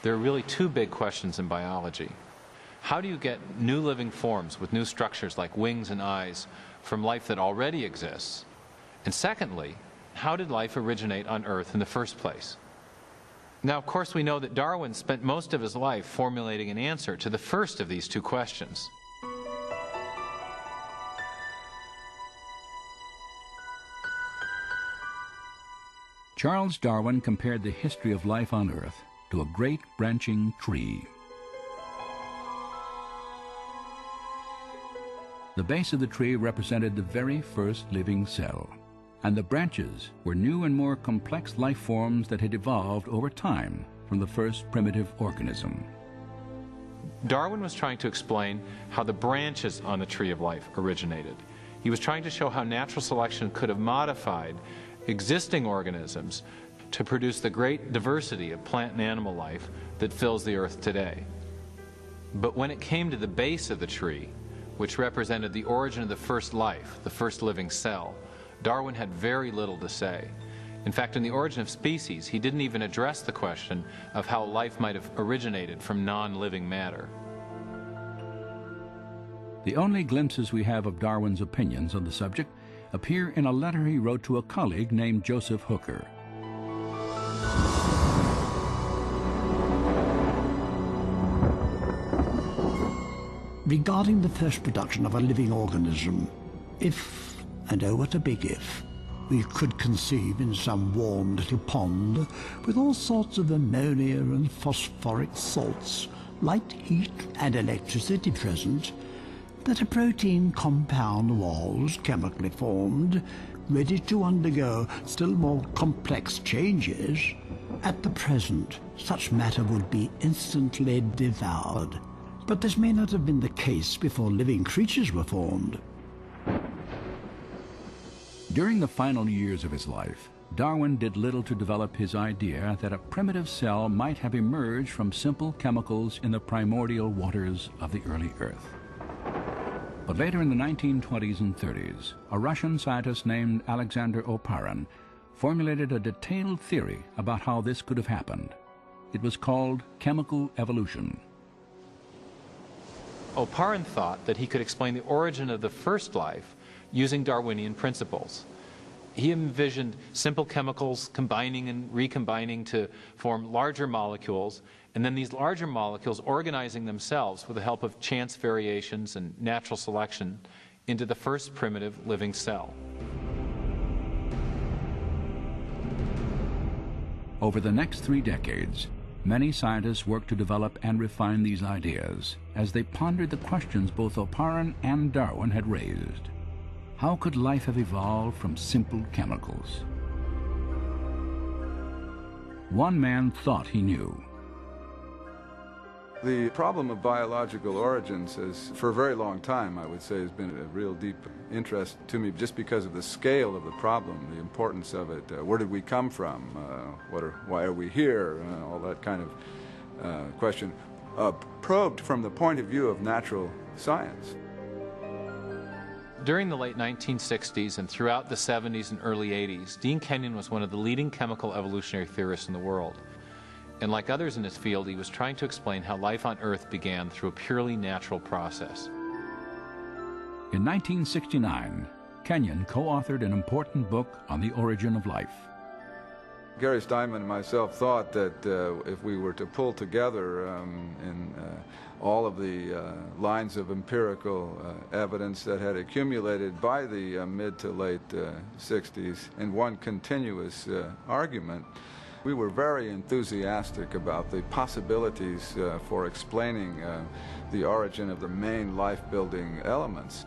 There are really two big questions in biology. How do you get new living forms with new structures like wings and eyes from life that already exists? And secondly, how did life originate on Earth in the first place? Now, of course, we know that Darwin spent most of his life formulating an answer to the first of these two questions. Charles Darwin compared the history of life on Earth to a great branching tree. The base of the tree represented the very first living cell, and the branches were new and more complex life forms that had evolved over time from the first primitive organism. Darwin was trying to explain how the branches on the tree of life originated. He was trying to show how natural selection could have modified existing organisms to produce the great diversity of plant and animal life that fills the Earth today. But when it came to the base of the tree, which represented the origin of the first life, the first living cell, Darwin had very little to say. In fact, in The Origin of Species, he didn't even address the question of how life might have originated from non-living matter. The only glimpses we have of Darwin's opinions on the subject appear in a letter he wrote to a colleague named Joseph Hooker. Regarding the first production of a living organism, if, and oh what a big if, we could conceive in some warm little pond with all sorts of ammonia and phosphoric salts, light, heat and electricity present, that a protein compound was chemically formed, ready to undergo still more complex changes, at the present such matter would be instantly devoured. But this may not have been the case before living creatures were formed. During the final years of his life, Darwin did little to develop his idea that a primitive cell might have emerged from simple chemicals in the primordial waters of the early Earth. But later in the 1920s and 30s, a Russian scientist named Alexander Oparin formulated a detailed theory about how this could have happened. It was called chemical evolution. Oparin thought that he could explain the origin of the first life using Darwinian principles. He envisioned simple chemicals combining and recombining to form larger molecules, and then these larger molecules organizing themselves with the help of chance variations and natural selection into the first primitive living cell. Over the next 3 decades, many scientists worked to develop and refine these ideas as they pondered the questions both Oparin and Darwin had raised. How could life have evolved from simple chemicals? One man thought he knew. The problem of biological origins has, for a very long time, I would say, has been a real deep interest to me just because of the scale of the problem, the importance of it. Where did we come from? Why are we here? All that kind of question. Probed from the point of view of natural science. During the late 1960s and throughout the 70s and early 80s, Dean Kenyon was one of the leading chemical evolutionary theorists in the world. And like others in his field, he was trying to explain how life on Earth began through a purely natural process. In 1969, Kenyon co-authored an important book on the origin of life. Gary Steinman and myself thought that if we were to pull together in all of the lines of empirical evidence that had accumulated by the mid to late 60s in one continuous argument, we were very enthusiastic about the possibilities for explaining the origin of the main life-building elements.